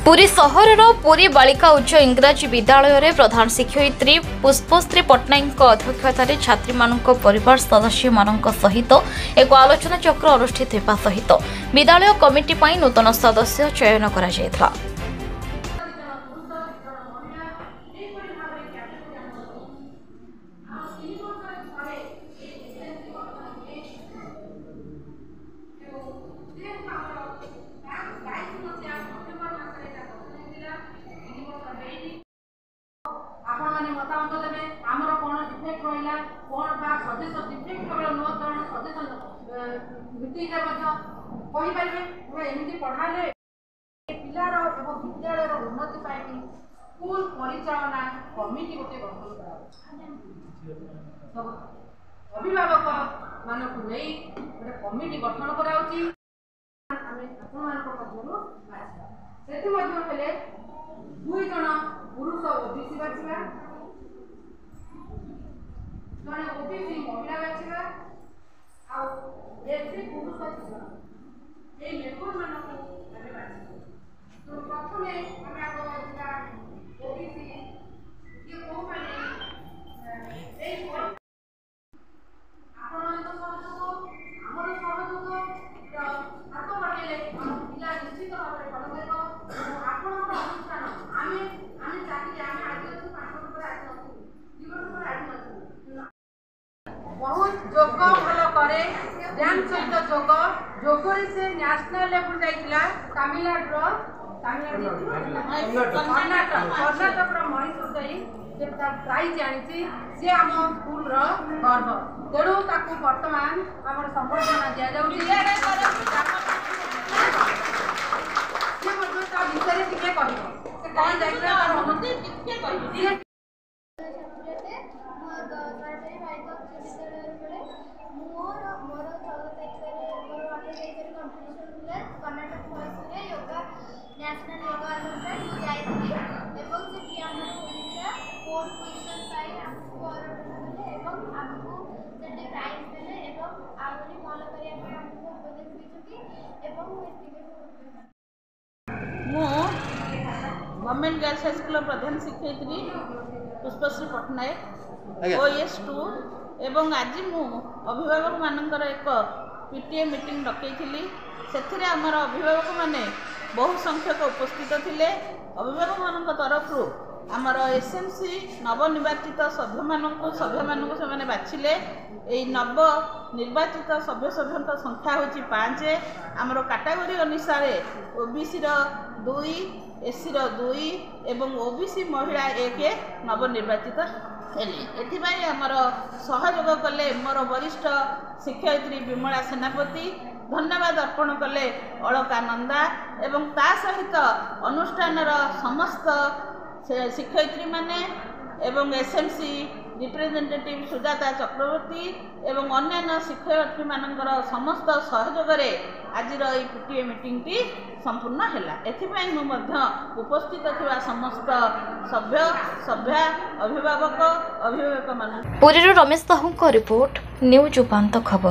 पुरी सहर पुरी बालिका उच्च इंग्राजी विद्यालय रे प्रधान शिक्षयित्री पुष्पश्री पट्टनायक अध्यक्षतार छात्री मानक परिवार सदस्य मानक सहित एक आलोचना चक्र अनुष्ठित होगा सहित विद्यालय कमिटी पर नूतन सदस्य चयन करा जायथिला। मतामत देवे आमर कौन डिफेक्ट रहा कौन बा सदस्य डिफेक्ट केवल नुह धरण सदस्य मीटिंग कहीपर एमती पढ़ाले पिलार एवं विद्यालय उन्नति पाई स्कूल परिचालना कमिटी गोटे गठन कर अभिभावक मानक नहीं गोटे कमिटी गठन कराउची दुई जन पुरुष ओबीसी बाछिबा जने ओबीसी महिला बाछिबा आ एससी पुरुष बाछिबा ए मेंबर मानक आमे बाछिबा तो प्रथमे आमे आगो बाछिबा ओबीसी ये को माने ए आपण तो सहयोग हमर सहयोग तो हाथ बाटेले पिला निश्चित भाबरे पढबेको आपण अनुष्ठान आमे आमे चाहि आमे आज पाठ पर आज जीवन पर आज बहुत योग भल करे ध्यान सहित योग योगरे से नेशनल लेवल जाइतिला तमिलनाडु कर्नाटक मणिपुर जाई से प्राइज आनी से आम स्कूल गर्व तेणु ताकू वर्तमान आम संबर्धना दि जाऊँगी विषय टिके कौन जाइए नेशनल योगा ओलंपियाड जाइए एवं से कि हमर ओडिसा 4 पोजीशन पाई हमको एवं हमको जेते प्राइज देले एवं आउरी भल करिया पे हमको उपदेश दिछकी एवं मो गवर्नमेंट गर्ल्स हाई स्कूल प्रधान शिक्षयित्री पुष्पश्री पट्टनायक OS2 एवं आज मु अभिभावक मानकर एक पीटीए मीटिंग डकई से आमर अभिभावक माने बहु संख्यक उपस्थित थिले। अभिभावक मान तरफ आमर एसएमसी नवनिर्वाचित सभ्य मानक से बाछिले यही नव निर्वाचित सभ्य संख्या होची 5 आमर कैटेगरी अनुसार ओबीसी 2 एससी 2 एवं ओबीसी महिला 1 नवनिर्वाचित हेली एथिबाई आमर सहयोग कले मोर वरिष्ठ शिक्षयित्री विमला सेनापति धन्यवाद अर्पण कले अलका नंदा एवं ता सहित अनुष्ठान समस्त शिक्षयित्री माने एवं एसएमसी रिप्रेजेंटेटिव सुजाता चक्रवर्ती एवं अन्य शिक्षयित्री मानकर समस्त सहयोग रे आजिर ई पीटीए मीटिंग टी संपूर्ण हैला एथिपाई मु मध्य उपस्थित थिबा समस्त सभ्या अभिभावक मान पुरी रमेश साहू को रिपोर्ट न्यूज उपांत खबर।